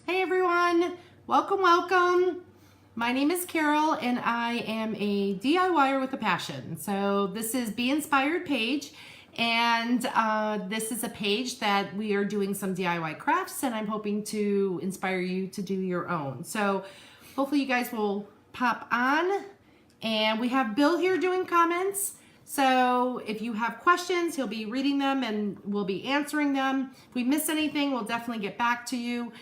Hey everyone, welcome, welcome. My name is Carol and I am a DIYer with a passion. So this is Be Inspired page, and this is a page that we are doing some DIY crafts, and I'm hoping to inspire you to do your own. So hopefully you guys will pop on, and we have Bill here doing comments. So if you have questions, he'll be reading them and we'll be answering them. If we miss anything, we'll definitely get back to you.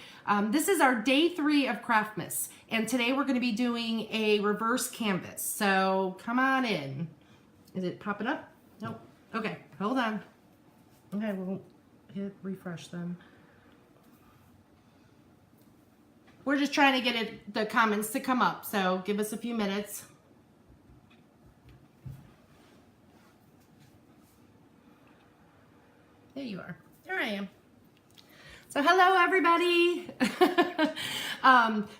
This is our day 3 of Craftmas, and today we're going to be doing a reverse canvas. So come on in. Is it popping up? Nope. Okay, hold on. Okay, we'll hit refresh then. We're just trying to get the comments to come up, so give us a few minutes. There you are. There I am. So hello everybody.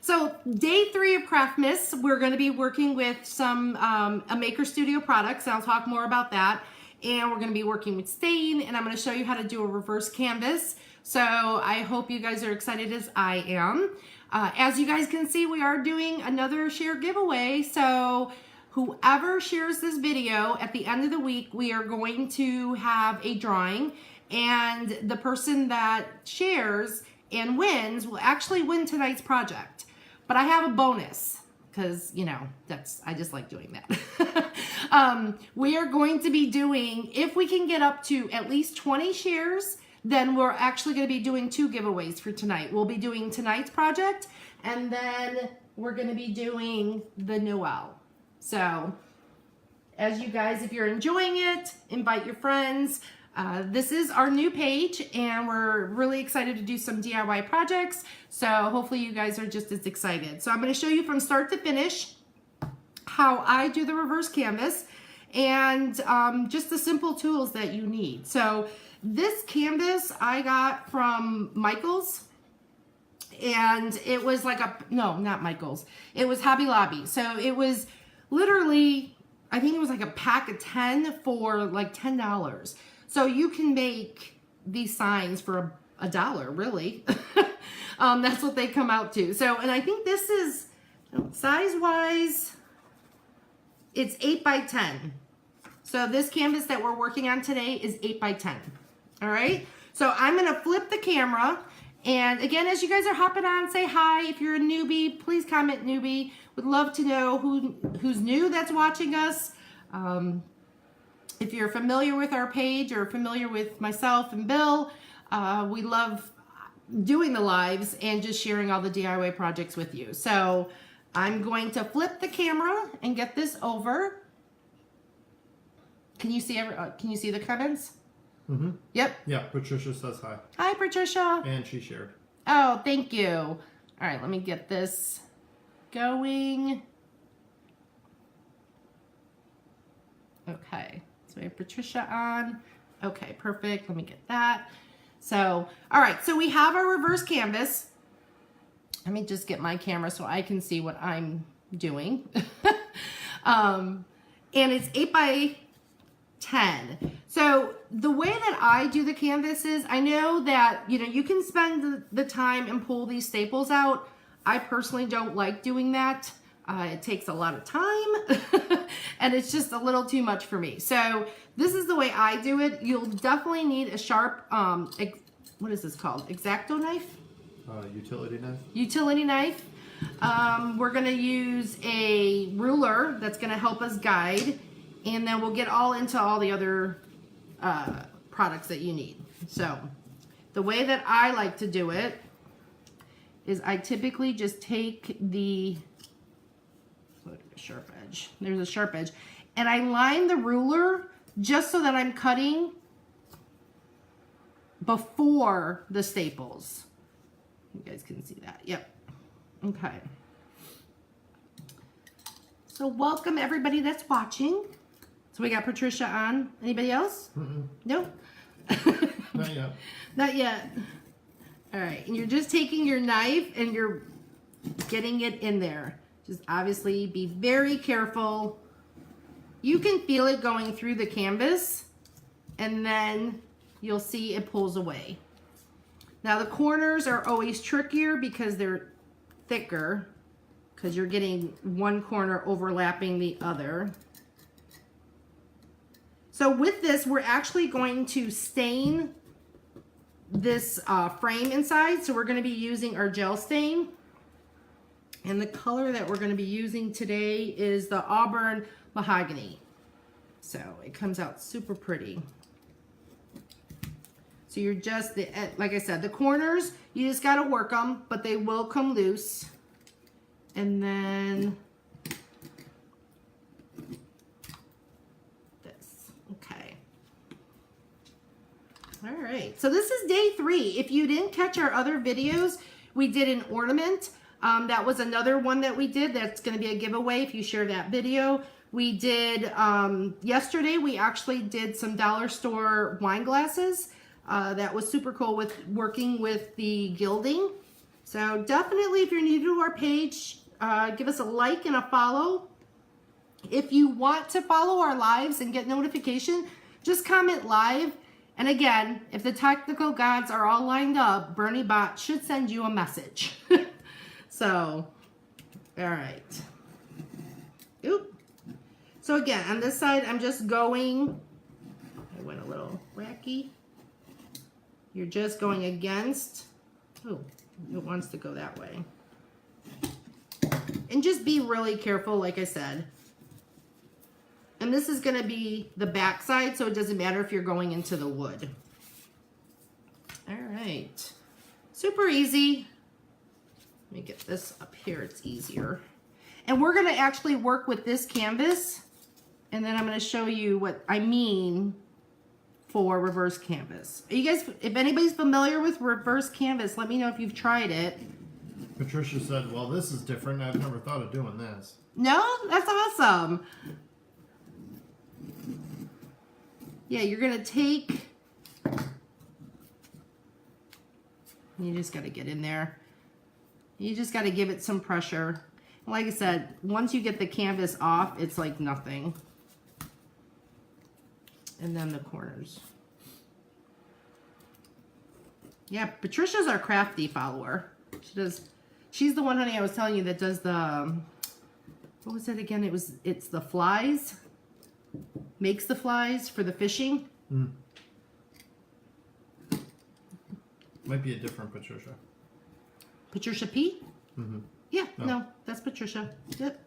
So day 3 of Craftmas, we're going to be working with some a Maker Studio products, and I'll talk more about that. And we're going to be working with stain, and I'm going to show you how to do a reverse canvas. So I hope you guys are excited as I am. As you guys can see, we are doing another share giveaway. So whoever shares this video at the end of the week, we are going to have a drawing. And the person that shares and wins will actually win tonight's project. But I have a bonus because, you know, I just like doing that. We are going to be doing, if we can get up to at least 20 shares, then we're actually going to be doing 2 giveaways for tonight. We'll be doing tonight's project, and then we're going to be doing the Noel. So as you guys, if you're enjoying it, invite your friends. This is our new page, and we're really excited to do some DIY projects. So hopefully you guys are just as excited. So I'm going to show you from start to finish how I do the reverse canvas, and just the simple tools that you need. So this canvas I got from Michael's, and it was like no, not Michael's. It was Hobby Lobby. So it was literally, I think it was like a pack of 10 for like $10. So you can make these signs for $1, really. That's what they come out to. So, and I think this is, size-wise, it's 8 by 10. So this canvas that we're working on today is 8 by 10. All right? So I'm going to flip the camera. And again, as you guys are hopping on, say hi. If you're a newbie, please comment newbie. Would love to know who's new that's watching us. If you're familiar with our page or familiar with myself and Bill, we love doing the lives and just sharing all the DIY projects with you. So I'm going to flip the camera and get this over. Can you see the comments? Mm-hmm. Yep. Yeah, Patricia says hi. Hi, Patricia. And she shared. Oh, thank you. All right, let me get this going. Okay. So we have Patricia on. Okay, perfect. Let me get that. So, all right. So we have our reverse canvas. Let me just get my camera so I can see what I'm doing. And it's 8 by 10. So the way that I do the canvas is, I know that, you know, you can spend the time and pull these staples out. I personally don't like doing that. It takes a lot of time and it's just a little too much for me. So this is the way I do it. You'll definitely need a sharp, what is this called? X-Acto knife? Utility knife. Utility knife. We're going to use a ruler that's going to help us guide, and then we'll get all into all the other products that you need. So the way that I like to do it is I typically just take the sharp edge. There's a sharp edge. And I line the ruler just so that I'm cutting before the staples. You guys can see that. Yep. Okay. So welcome everybody that's watching. So we got Patricia on. Anybody else? Mm-mm. Nope. Not yet. Not yet. All right. And you're just taking your knife and you're getting it in there. Just obviously be very careful. You can feel it going through the canvas, and then you'll see it pulls away. Now the corners are always trickier because they're thicker, because you're getting one corner overlapping the other. So with this, we're actually going to stain this frame inside. So we're going to be using our gel stain. And the color that we're going to be using today is the Auburn Mahogany. So it comes out super pretty. So you're just, like I said, the corners, you just got to work them, but they will come loose. And then this, okay. All right, so this is day 3. If you didn't catch our other videos, we did an ornament. That was another one that we did. That's going to be a giveaway if you share that video. We did, yesterday, we actually did some dollar store wine glasses. That was super cool with working with the gilding. So definitely, if you're new to our page, give us a like and a follow. If you want to follow our lives and get notification, just comment live. And again, if the technical gods are all lined up, Bernie Bot should send you a message. So, all right. Oop. So again, on this side, I'm just going, I went a little wacky. You're just going against, oh, it wants to go that way. And just be really careful, like I said. And this is going to be the back side, so it doesn't matter if you're going into the wood. All right. Super easy. Let me get this up here. It's easier. And we're going to actually work with this canvas. And then I'm going to show you what I mean for reverse canvas. Are you guys, if anybody's familiar with reverse canvas, let me know if you've tried it. Patricia said, well, this is different. I've never thought of doing this. No? That's awesome. Yeah, you're going to take, you just got to get in there. You just got to give it some pressure. Like I said, once you get the canvas off, it's like nothing. And then the corners. Yeah, Patricia's our crafty follower. She's the one, honey, I was telling you that does the, what was it again? It's the flies. Makes the flies for the fishing. Mm. Might be a different Patricia. Patricia P? Mm-hmm. Yeah, no, that's Patricia. Yep.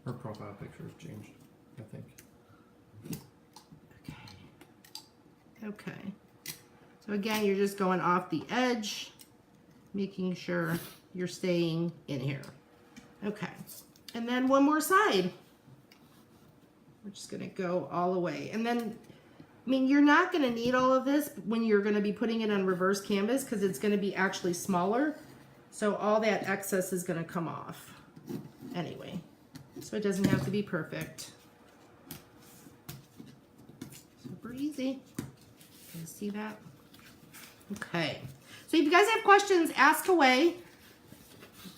Her profile picture has changed, I think. Okay. So again, you're just going off the edge, making sure you're staying in here. Okay. And then one more side. We're just going to go all the way. And then, I mean, you're not going to need all of this when you're going to be putting it on reverse canvas because it's going to be actually smaller. So all that excess is going to come off anyway. So it doesn't have to be perfect. Super easy. You see that? Okay. So if you guys have questions, ask away.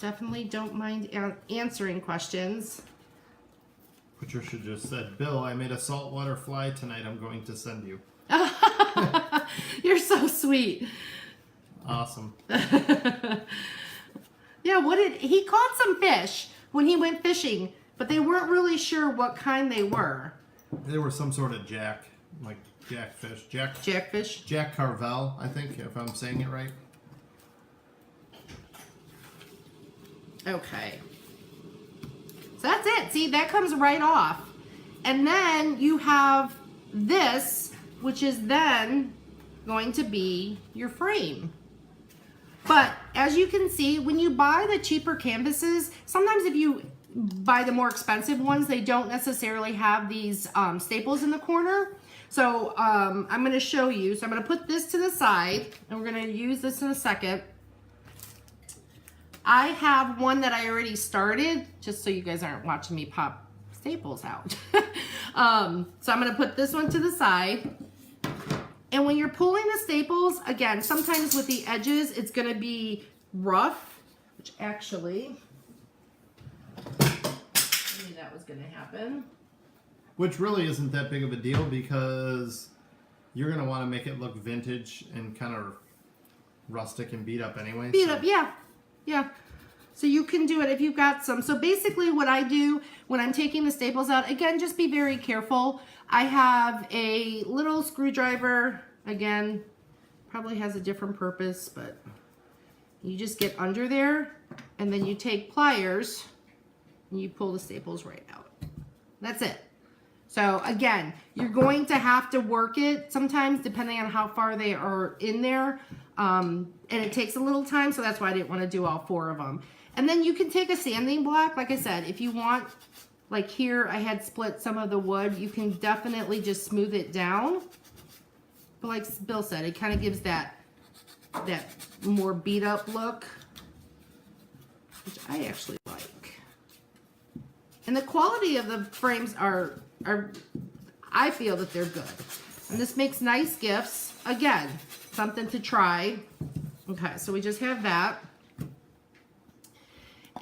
Definitely don't mind answering questions. Patricia just said, Bill, I made a saltwater fly tonight. I'm going to send you. You're so sweet. Awesome. Yeah, he caught some fish when he went fishing, but they weren't really sure what kind they were. They were some sort of jackfish. Jackfish? Jack Carvel, I think, if I'm saying it right. Okay. So that's it. See, that comes right off. And then you have this, which is then going to be your frame. But as you can see, when you buy the cheaper canvases, sometimes if you buy the more expensive ones, they don't necessarily have these staples in the corner. So I'm going to show you. So I'm going to put this to the side, and we're going to use this in a second. I have one that I already started, just so you guys aren't watching me pop staples out. So I'm going to put this one to the side. And when you're pulling the staples, again, sometimes with the edges, it's going to be rough, which actually, I knew that was going to happen. Which really isn't that big of a deal because you're going to want to make it look vintage and kind of rustic and beat up anyway. Beat up, yeah. Yeah. So you can do it if you've got some. So basically what I do when I'm taking the staples out, again, just be very careful. I have a little screwdriver, again, probably has a different purpose, but you just get under there and then you take pliers and you pull the staples right out. That's it. So again, you're going to have to work it sometimes depending on how far they are in there. And it takes a little time, so that's why I didn't want to do all 4 of them. And then you can take a sanding block, like I said, if you want, like here I had split some of the wood, you can definitely just smooth it down. But like Bill said, it kind of gives that more beat up look, which I actually like. And the quality of the frames are I feel that they're good. And this makes nice gifts. Again, something to try. Okay, so we just have that.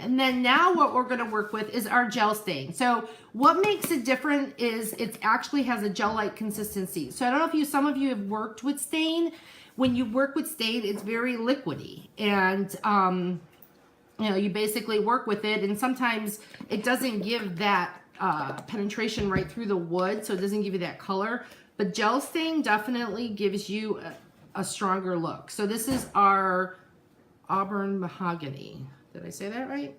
And then now what we're gonna work with is our gel stain. So what makes it different is it actually has a gel-like consistency. So I don't know if some of you have worked with stain. When you work with stain, it's very liquidy. And you know, you basically work with it, and sometimes it doesn't give that penetration right through the wood, so it doesn't give you that color. But gel stain definitely gives you a stronger look. So this is our Auburn Mahogany. Did I say that right?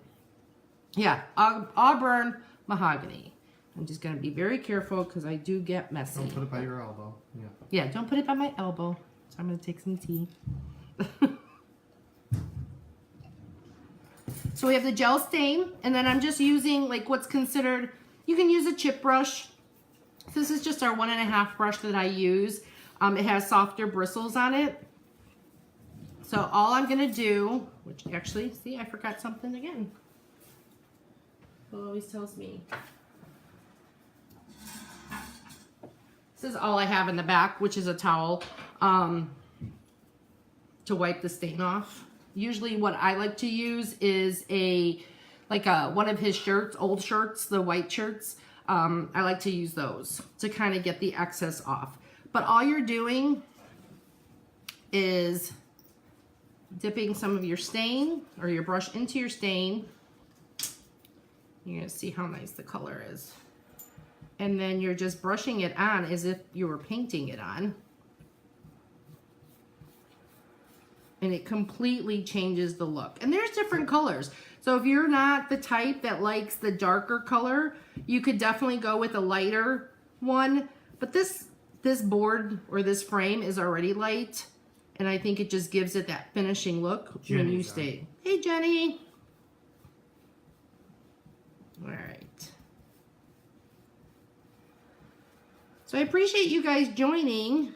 Yeah, Auburn Mahogany. I'm just gonna be very careful because I do get messy. Don't put it by your elbow. Yeah. Yeah, don't put it by my elbow. So I'm gonna take some tea. So we have the gel stain, and then I'm just using like what's considered, you can use a chip brush. This is just our 1.5 brush that I use. It has softer bristles on it. So all I'm gonna do, which actually, see, I forgot something again. Bill always tells me. This is all I have in the back, which is a towel to wipe the stain off. Usually what I like to use is one of his shirts, old shirts, the white shirts. I like to use those to kind of get the excess off. But all you're doing is dipping some of your stain or your brush into your stain. You're gonna see how nice the color is. And then you're just brushing it on as if you were painting it on. And it completely changes the look. And there's different colors. So if you're not the type that likes the darker color, you could definitely go with a lighter one. But this board or this frame is already light. And I think it just gives it that finishing look when you stay. Hey, Jenny. All right. So I appreciate you guys joining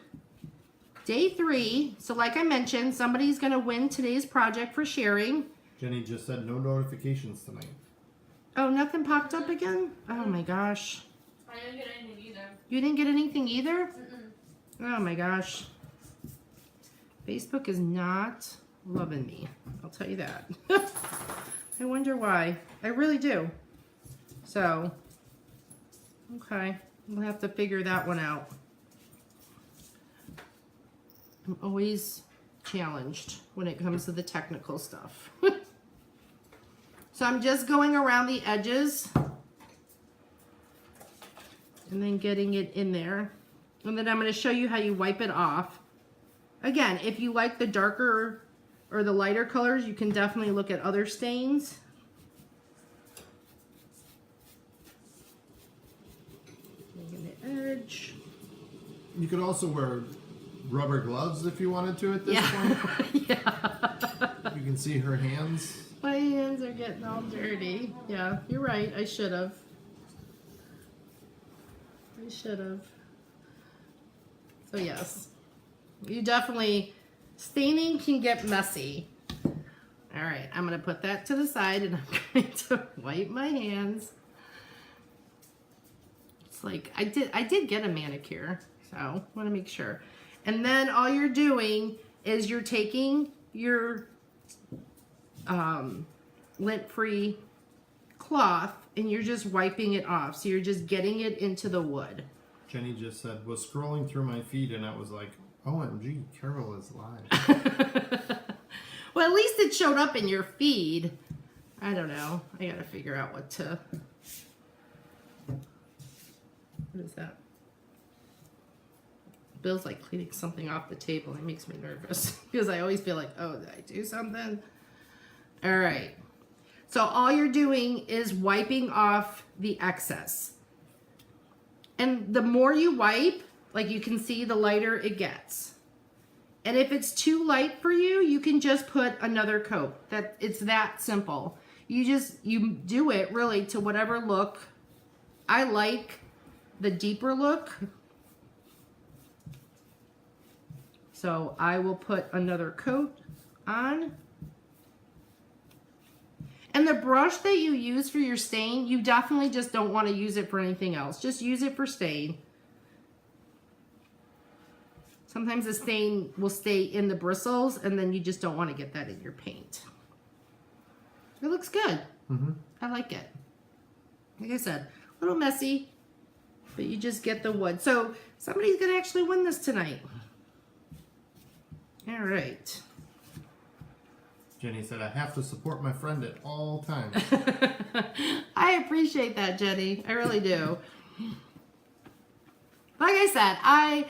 day 3. So like I mentioned, somebody's going to win today's project for sharing. Jenny just said no notifications tonight. Oh, nothing popped up again? Oh my gosh. I didn't get anything either. You didn't get anything either? Oh my gosh. Facebook is not loving me. I'll tell you that. I wonder why. I really do. So, okay. We'll have to figure that one out. I'm always challenged when it comes to the technical stuff. So I'm just going around the edges and then getting it in there. And then I'm going to show you how you wipe it off. Again, if you like the darker or the lighter colors, you can definitely look at other stains. Making the edge. You could also wear rubber gloves if you wanted to at this point. Yeah. You can see her hands. My hands are getting all dirty. Yeah, you're right. I should have. So yes, you definitely, staining can get messy. All right, I'm going to put that to the side and I'm going to wipe my hands. It's like, I did get a manicure, so I want to make sure. And then all you're doing is you're taking your lint-free cloth and you're just wiping it off. So you're just getting it into the wood. Jenny just said, was scrolling through my feed and I was like, OMG, Carol is live. Well, at least it showed up in your feed. I don't know. I gotta figure out what is that? Bill's like cleaning something off the table. It makes me nervous because I always feel like, oh, did I do something? All right. So all you're doing is wiping off the excess. And the more you wipe, like you can see, the lighter it gets. And if it's too light for you, you can just put another coat. It's that simple. You do it really to whatever look. I like the deeper look. So I will put another coat on. And the brush that you use for your stain, you definitely just don't want to use it for anything else. Just use it for stain. Sometimes the stain will stay in the bristles, and then you just don't want to get that in your paint. It looks good. Mm-hmm. I like it. Like I said, a little messy, but you just get the wood. So somebody's going to actually win this tonight. All right. Jenny said, I have to support my friend at all times. I appreciate that, Jenny. I really do. Like I said,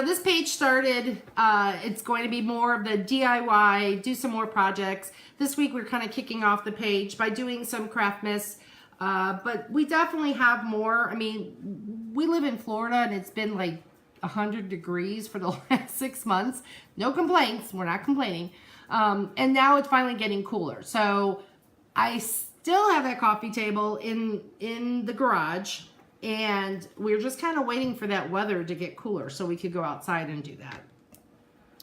this page started, it's going to be more of the DIY, do some more projects. This week we're kind of kicking off the page by doing some Craftmas, but we definitely have more. I mean, we live in Florida and it's been like 100 degrees for the last 6 months. No complaints. We're not complaining. And now it's finally getting cooler. So I still have that coffee table in the garage, and we're just kind of waiting for that weather to get cooler so we could go outside and do that.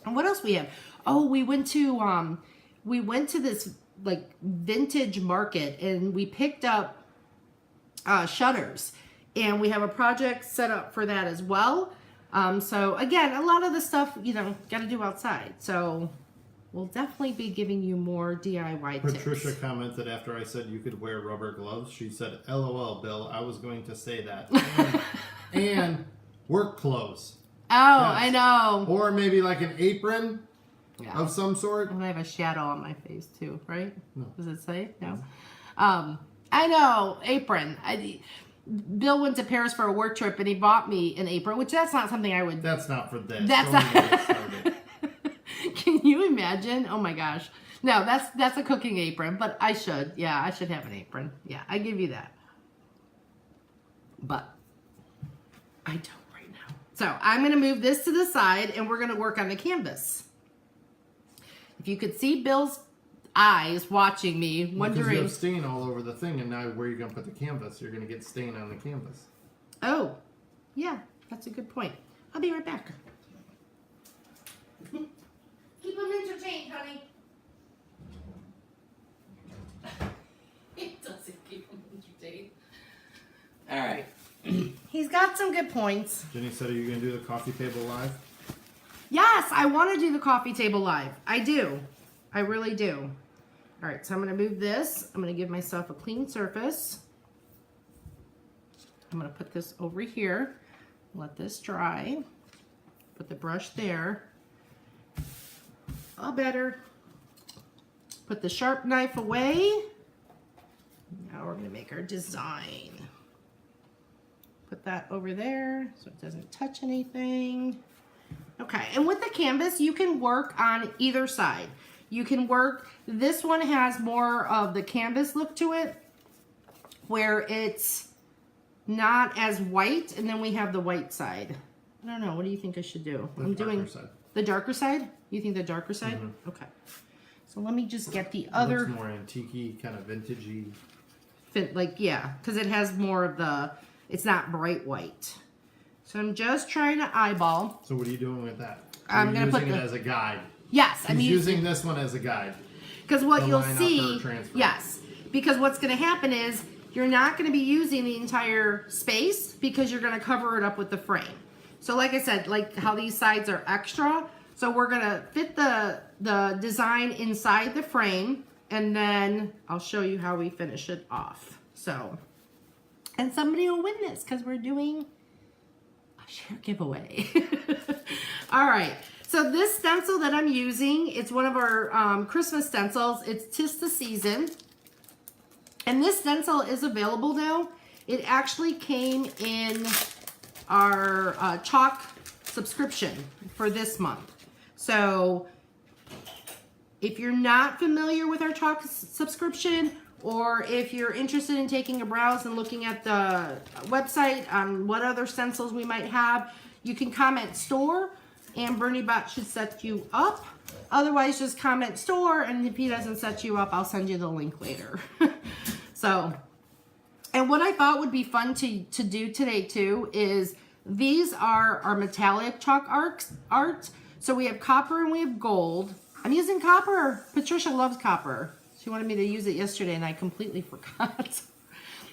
And what else we have? Oh, we went to this like vintage market, and we picked up shutters, and we have a project set up for that as well. So again, a lot of the stuff, got to do outside. So we'll definitely be giving you more DIY tips. Patricia commented after I said you could wear rubber gloves. She said, LOL, Bill, I was going to say that. And work clothes. Oh, Yes. I know. Or maybe like an apron of some sort. And I have a shadow on my face too, right? No. Does it say? No. I know, apron. Bill went to Paris for a work trip and he bought me an apron, which that's not something I would. That's not for this. That's Don't not. get it started. Can you imagine? Oh my gosh. No, that's a cooking apron, but I should. Yeah, I should have an apron. Yeah, I give you that. But I don't right now. So I'm going to move this to the side and we're going to work on the canvas. If you could see Bill's eyes watching me, Because wondering. you have stain all over the thing, and now where are you going to put the canvas? You're going to get stain on the canvas. Oh, yeah, that's a good point. I'll be right back. Keep them entertained, honey. It doesn't keep them entertained. All right. He's got some good points. Jenny said, are you going to do the coffee table live? Yes, I want to do the coffee table live. I do. I really do. All right, so I'm going to move this. I'm going to give myself a clean surface. I'm going to put this over here. Let this dry. Put the brush there. All better. Put the sharp knife away. Now we're going to make our design. Put that over there so it doesn't touch anything. Okay, and with the canvas, you can work on either side. You can work, this one has more of the canvas look to it, where it's not as white, and then we have the white side. I don't know, what do you think I should do? I'm doing side. The darker side? You think the darker side? Mm-hmm. Okay. So let me just get the It other, looks more antique-y, kind of vintagey. fit, like, yeah, because it has more of the, it's not bright white. So I'm just trying to eyeball. So what are you doing with that? So I'm you're gonna put using it the- as a guide. Yes, I'm He's using using this one as a guide. because what the you'll line up see, for transfer. yes, because what's going to happen is you're not going to be using the entire space because you're going to cover it up with the frame. So like I said, like how these sides are extra, so we're going to fit the design inside the frame, and then I'll show you how we finish it off. So, and somebody will win this because we're doing a share giveaway. All right. So this stencil that I'm using, it's one of our Christmas stencils. It's 'Tis the Season. And this stencil is available now. It actually came in our chalk subscription for this month. So if you're not familiar with our chalk subscription, or if you're interested in taking a browse and looking at the website on what other stencils we might have, you can comment store and Bernie Bot should set you up. Otherwise, just comment store, and if he doesn't set you up, I'll send you the link later. So, and what I thought would be fun to do today too is these are our metallic chalk art. So we have copper and we have gold. I'm using copper. Patricia loves copper. She wanted me to use it yesterday and I completely forgot.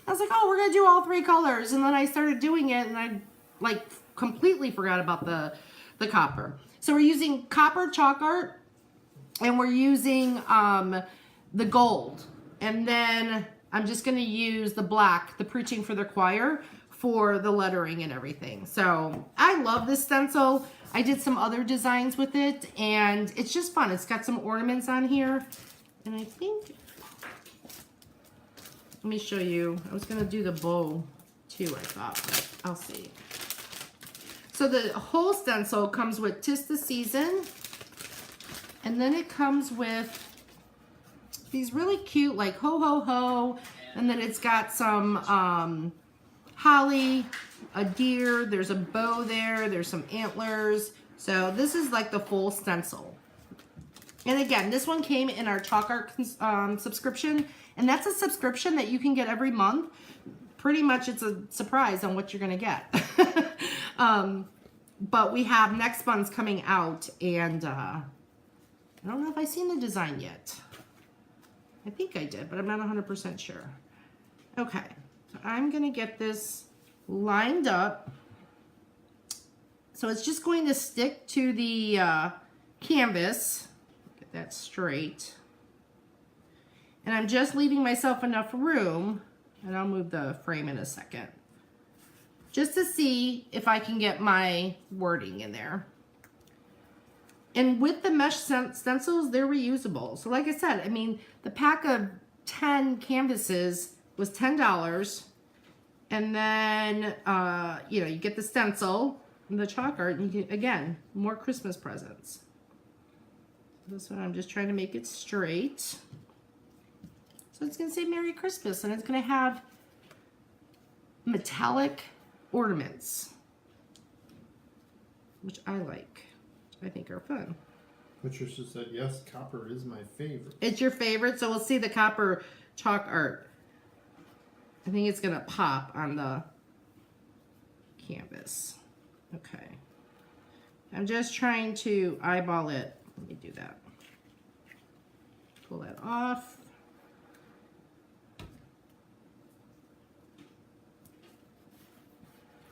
I was like, oh, we're gonna do all 3 colors. And then I started doing it and I like completely forgot about the copper. So we're using copper chalk art and we're using the gold. And then I'm just gonna use the black, the Preaching for the Choir, for the lettering and everything. So I love this stencil. I did some other designs with it and it's just fun. It's got some ornaments on here. And I think, let me show you. I was gonna do the bow too, I thought, but I'll see. So the whole stencil comes with 'Tis the Season. And then it comes with these really cute, like ho ho ho. And then it's got some holly, a deer, there's a bow there, there's some antlers. So this is like the full stencil. And again, this one came in our chalk art subscription, and that's a subscription that you can get every month. Pretty much it's a surprise on what you're gonna get. But we have next month's coming out, and I don't know if I've seen the design yet. I think I did, but I'm not 100% sure. Okay, so I'm gonna get this lined up. So it's just going to stick to the canvas. Get that straight. And I'm just leaving myself enough room, and I'll move the frame in a second, just to see if I can get my wording in there. And with the mesh stencils, they're reusable. So like I said, I mean, the pack of 10 canvases was $10. And then, you know, you get the stencil and the chalk art, and you get, again, more Christmas presents. This one, I'm just trying to make it straight. So it's gonna say Merry Christmas, and it's gonna have metallic ornaments, which I like. I think are fun. Patricia said, yes, copper is my favorite. It's your favorite? So we'll see the copper chalk art. I think it's gonna pop on the canvas. Okay. I'm just trying to eyeball it. Let me do that. Pull that off.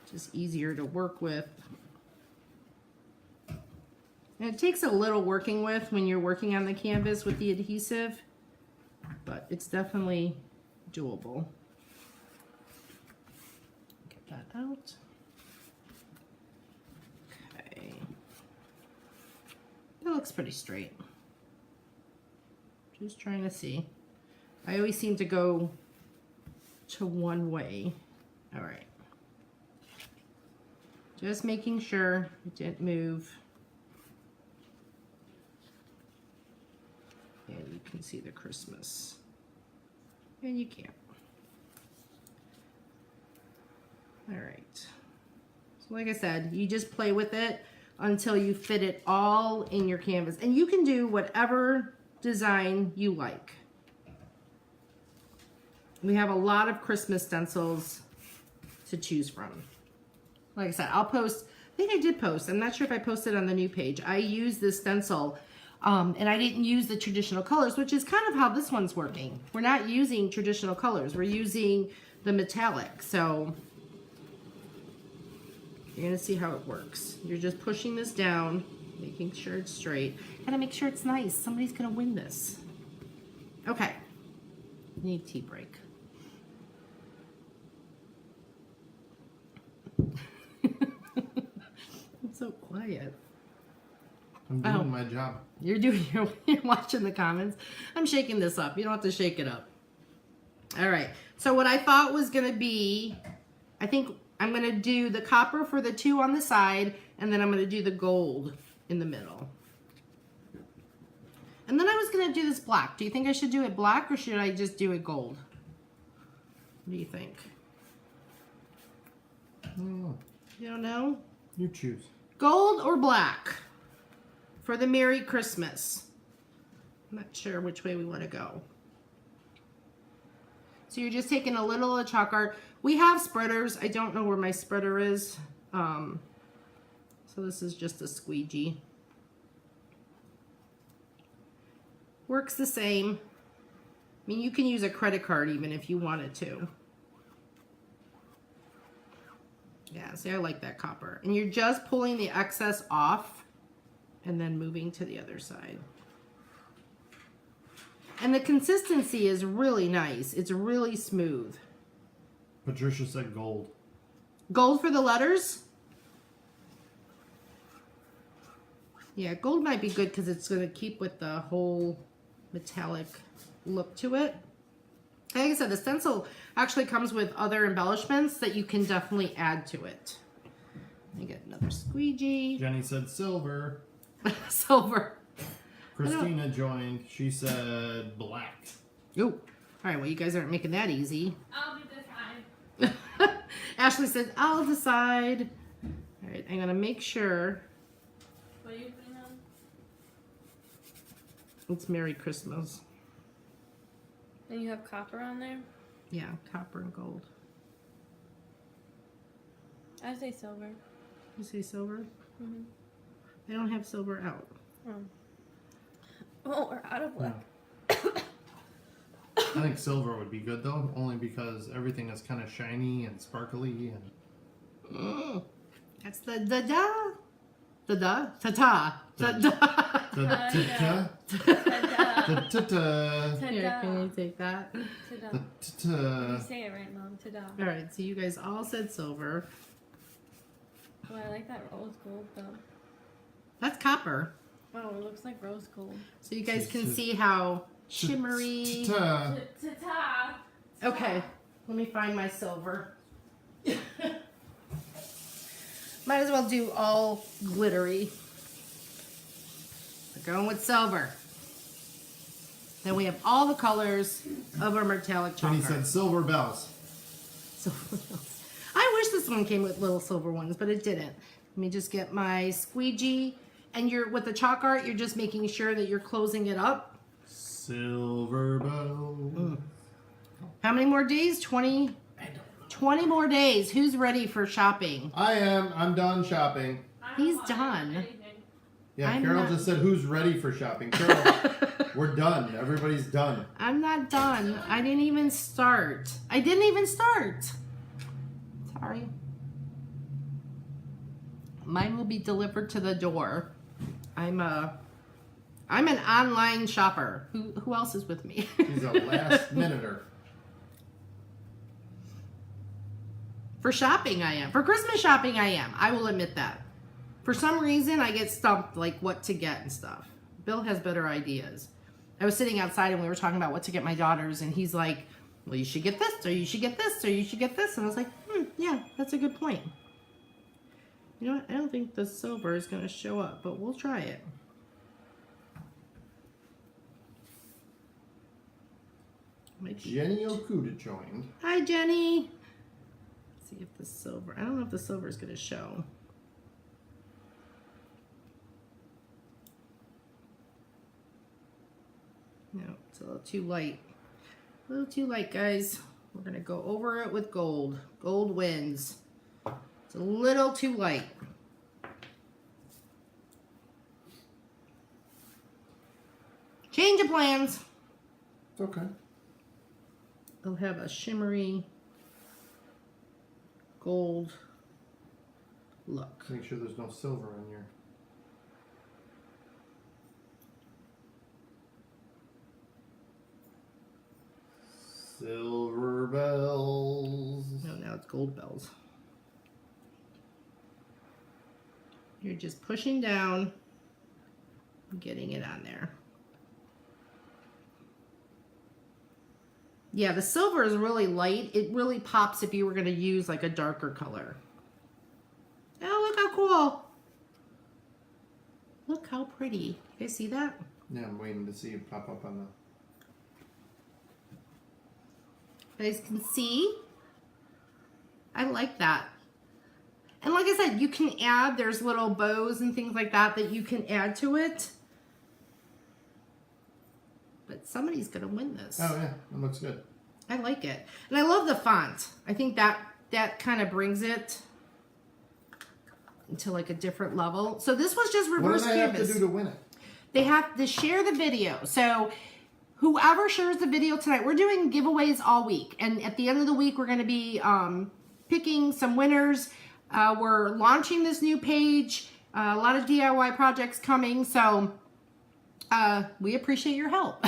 Just easier to work with. And it takes a little working with when you're working on the canvas with the adhesive, but it's definitely doable. Get that out. Okay. That looks pretty straight. Just trying to see. I always seem to go to one way. All right. Just making sure it didn't move. And you can see the Christmas. And you can't. All right. So like I said, you just play with it until you fit it all in your canvas. And you can do whatever design you like. We have a lot of Christmas stencils to choose from. Like I said, I'll post, I think I did post, I'm not sure if I posted on the new page. I used this stencil and I didn't use the traditional colors, which is kind of how this one's working. We're not using traditional colors. We're using the metallic. So you're going to see how it works. You're just pushing this down, making sure it's straight. Gotta make sure it's nice. Somebody's going to win this. Okay. Need tea break. It's so quiet. my job. You're watching the comments. I'm shaking this up. You don't have to shake it up. All right. So what I thought was going to be, I think I'm going to do the copper for the 2 on the side, and then I'm going to do the gold in the middle. And then I was going to do this black. Do you think I should do it black, or should I just do it gold? What do you think? I don't know. You don't know? You choose. Gold or black for the Merry Christmas? I'm not sure which way we want to go. So you're just taking a little of chalk art. We have spreaders. I don't know where my spreader is. So this is just a squeegee. Works the same. I mean, you can use a credit card even if you wanted to. Yeah, see, I like that copper. And you're just pulling the excess off and then moving to the other side. And the consistency is really nice. It's really smooth. Patricia said gold. Gold for the letters? Yeah, gold might be good because it's going to keep with the whole metallic look to it. Like I said, the stencil actually comes with other embellishments that you can definitely add to it. Let me get another squeegee. Jenny said silver. Silver. Christina joined. She said black. Oh, all right. Well, you guys aren't making that easy. I'll be decide. Ashley said, I'll decide. All right, I'm going to make sure What are you putting on? it's Merry Christmas. And you have copper on there? Yeah, copper and gold. I say silver. You say silver? Mm-hmm. I don't have silver out. Oh, we're out of luck. I think silver would be good though, only because everything is kind of shiny and sparkly and. That's the da-da. Da-da. Ta-ta. Ta-da. Ta-ta. Ta-da. Ta-ta. Here, can you take that? Ta-da. Ta-ta. You say it right, Mom. Ta-da. All right, so you guys all said silver. Oh, I like that rose gold, though. That's copper. Oh, it looks like rose gold. So you guys can see how shimmery. Ta-ta. Ta-ta. Okay, let me find my silver. Might as well do all glittery. We're going with silver. Then we have all the colors of our metallic Jenny chalk art. said silver bells. I wish this one came with little silver ones, but it didn't. Let me just get my squeegee. And you're with the chalk art, you're just making sure that you're closing it up. Silver bells. How many more days? 20? I don't know. 20 more days. Who's ready for shopping? I am. I'm done shopping. He's done. Yeah, I'm Carol not- just said, who's ready for shopping? Carol, we're done. Everybody's done. I'm not done. I didn't even start. Sorry. Mine will be delivered to the door. I'm an online shopper. Who else is with me? She's a last minuter. For shopping, I am. For Christmas shopping, I am. I will admit that. For some reason, I get stumped like what to get and stuff. Bill has better ideas. I was sitting outside and we were talking about what to get my daughters, and he's like, well, you should get this, or you should get this, or you should get this. And I was like, yeah, that's a good point. You know what? I don't think the silver is going to show up, but we'll try it. Jenny Okuda joined. Hi, Jenny. Let's see if the silver, I don't know if the silver is going to show. No, it's a little too light. A little too light, guys. We're going to go over it with gold. Gold wins. It's a little too light. Change of plans. It's okay. They'll have a shimmery gold look. Make sure there's no silver in your. Silver bells. No, now it's gold bells. You're just pushing down getting it on there. Yeah, the silver is really light. It really pops if you were going to use like a darker color. Oh, look how cool. Look how pretty. You guys see that? Yeah, I'm waiting to see it pop up on the... You guys can see. I like that. And like I said, you can add, there's little bows and things like that that you can add to it. But somebody's going to win this. Oh, yeah. That looks good. I like it. And I love the font. I think that kind of brings it into like a different level. So this was just reverse What do they have canvas. to do to win it? They have to share the video. So whoever shares the video tonight, we're doing giveaways all week. And at the end of the week, we're going to be picking some winners. We're launching this new page. A lot of DIY projects coming. So we appreciate your help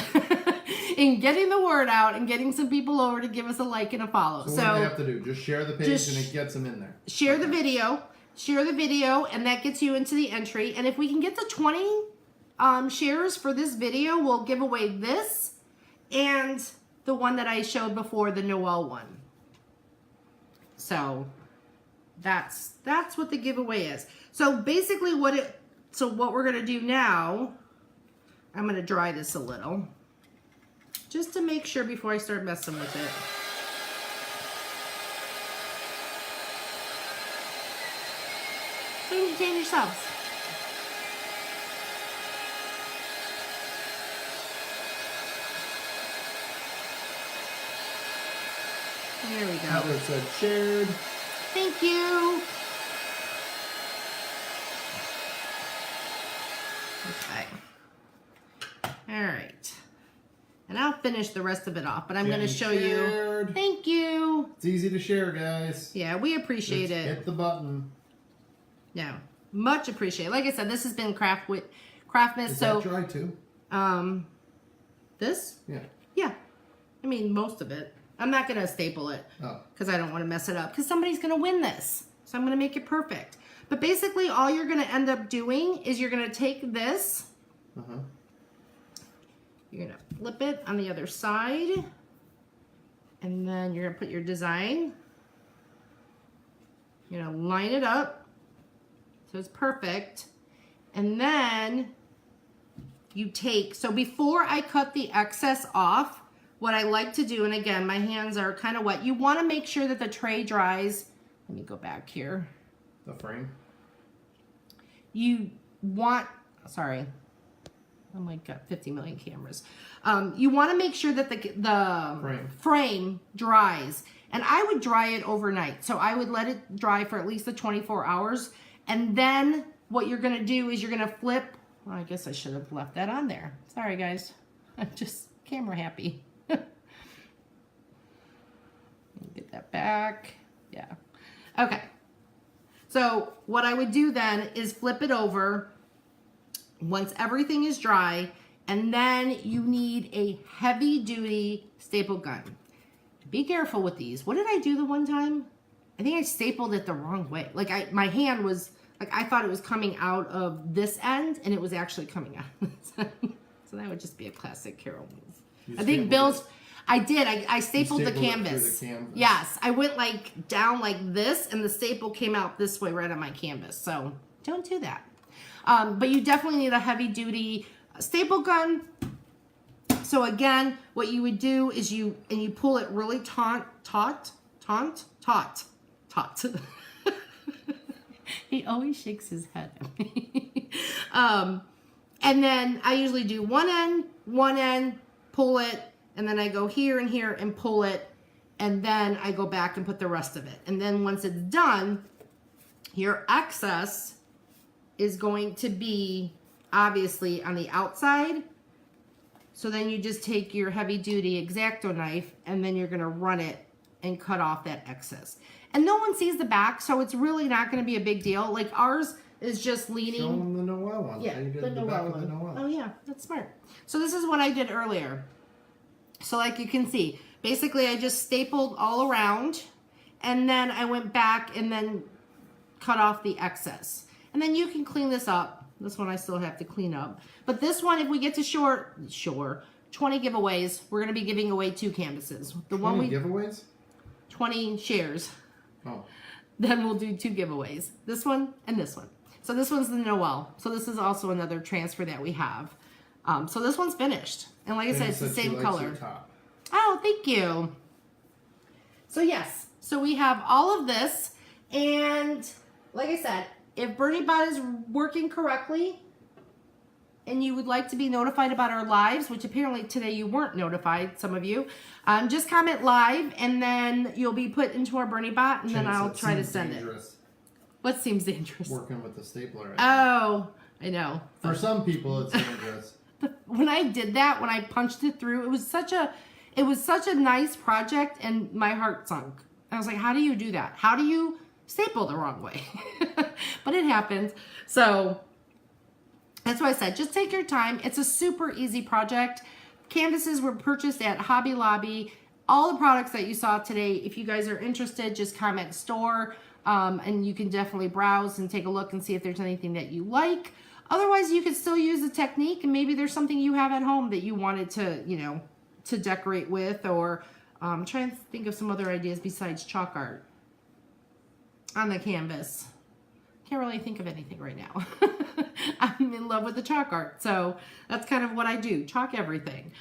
in getting the word out and getting some people over to give us a like and a follow. So what do they have to do? Just share the page and it gets them in there. Share the video. Share the video, and that gets you into the entry. And if we can get to 20 shares for this video, we'll give away this and the one that I showed before, the Noel one. So that's what the giveaway is. So basically what we're gonna do now, I'm gonna dry this a little just to make sure before I start messing with it. So you entertain yourselves. There we go. Heather said shared. Thank you. Okay. All right. And I'll finish the rest of it off, but I'm going to show you. Shared. Thank you. It's easy to share, guys. Yeah, we appreciate Just it. hit the button. Yeah, much appreciated. Like I said, this has been Craftmas. Is So, that dry too? this? Yeah. Yeah. I mean, most of it. I'm not going to staple it because I don't want to mess it up because somebody's going to win this. So I'm going to make it perfect. But basically, all you're going to end up doing is you're going to take this. You're going to flip it on the other side. And then you're going to put your design. You're going to line it up so it's perfect. And then you take, so before I cut the excess off, what I like to do, and again, my hands are kind of wet, you want to make sure that the tray dries. Let me go back here. The frame? You want, sorry, I'm like got 50 million cameras. You want to make sure that the frame dries. And I would dry it overnight. So I would let it dry for at least the 24 hours. And then what you're going to do is you're going to flip. Well, I guess I should have left that on there. Sorry, guys. I'm just camera happy. Get that back. Yeah. Okay. So what I would do then is flip it over once everything is dry, and then you need a heavy duty staple gun. Be careful with these. What did I do the one time? I think I stapled it the wrong way. Like my hand was, like I thought it was coming out of this end and it was actually coming out of this end. So that would just be a classic Carol move. I think Bill's, I did. I stapled the canvas. Yes, I went like down like this, and the staple came out this way right on my canvas. So don't do that. But you definitely need a heavy duty staple gun. So again, what you would do is you pull it really taut. He always shakes his head at me. And then I usually do one end, pull it. And then I go here and here and pull it. And then I go back and put the rest of it. And then once it's done, your excess is going to be obviously on the outside. So then you just take your heavy duty X-Acto knife and then you're going to run it and cut off that excess. And no one sees the back, so it's really not going to be a big deal. Like ours is just leaning. Show them the Noel one. Yeah, you did the back Noel of the one. Noel. Oh yeah, that's smart. So this is what I did earlier. So like you can see, basically I just stapled all around and then I went back and then cut off the excess. And then you can clean this up This one I still have to clean up. But this one, if we get to 20 giveaways, we're going to be giving away 2 canvases. The 20 one we giveaways? 20 shares. Oh. Then we'll do 2 giveaways. This one and this one. So this one's the Noel. So this is also another transfer that we have. So this one's finished. And like I said, it's the same color. Oh, thank you. So yes, so we have all of this. And like I said, if BernieBot is working correctly and you would like to be notified about our lives, which apparently today you weren't notified, some of you, just comment live and then you'll be put into our BernieBot and then I'll try to send it. What seems dangerous? Working with the stapler. Oh, I know. For some people, it's dangerous. When I did that, when I punched it through, it was such a nice project and my heart sunk. I was like, how do you do that? How do you staple the wrong way? But it happens. So that's why I said, just take your time. It's a super easy project. Canvases were purchased at Hobby Lobby. All the products that you saw today, if you guys are interested, just comment store. And you can definitely browse and take a look and see if there's anything that you like. Otherwise, you could still use the technique and maybe there's something you have at home that you wanted to, you know, to decorate with, or try to think of some other ideas besides chalk art on the canvas. Can't really think of anything right now. I'm in love with the chalk art. So that's kind of what I do, chalk everything.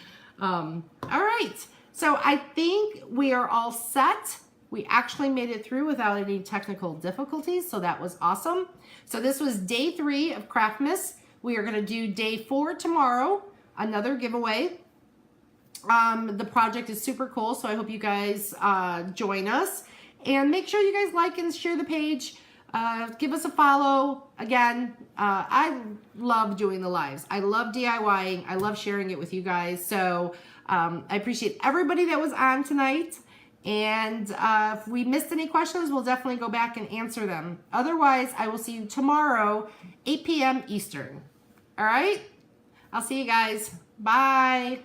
All right, so I think we are all set. We actually made it through without any technical difficulties, so that was awesome. So this was day 3 of Craftmas. We are gonna do day 4 tomorrow, another giveaway. The project is super cool, so I hope you guys join us. And make sure you guys like and share the page. Give us a follow. Again, I love doing the lives. I love DIYing. I love sharing it with you guys. So I appreciate everybody that was on tonight. And if we missed any questions, we'll definitely go back and answer them. Otherwise, I will see you tomorrow, 8 p.m. Eastern. All right? I'll see you guys. Bye.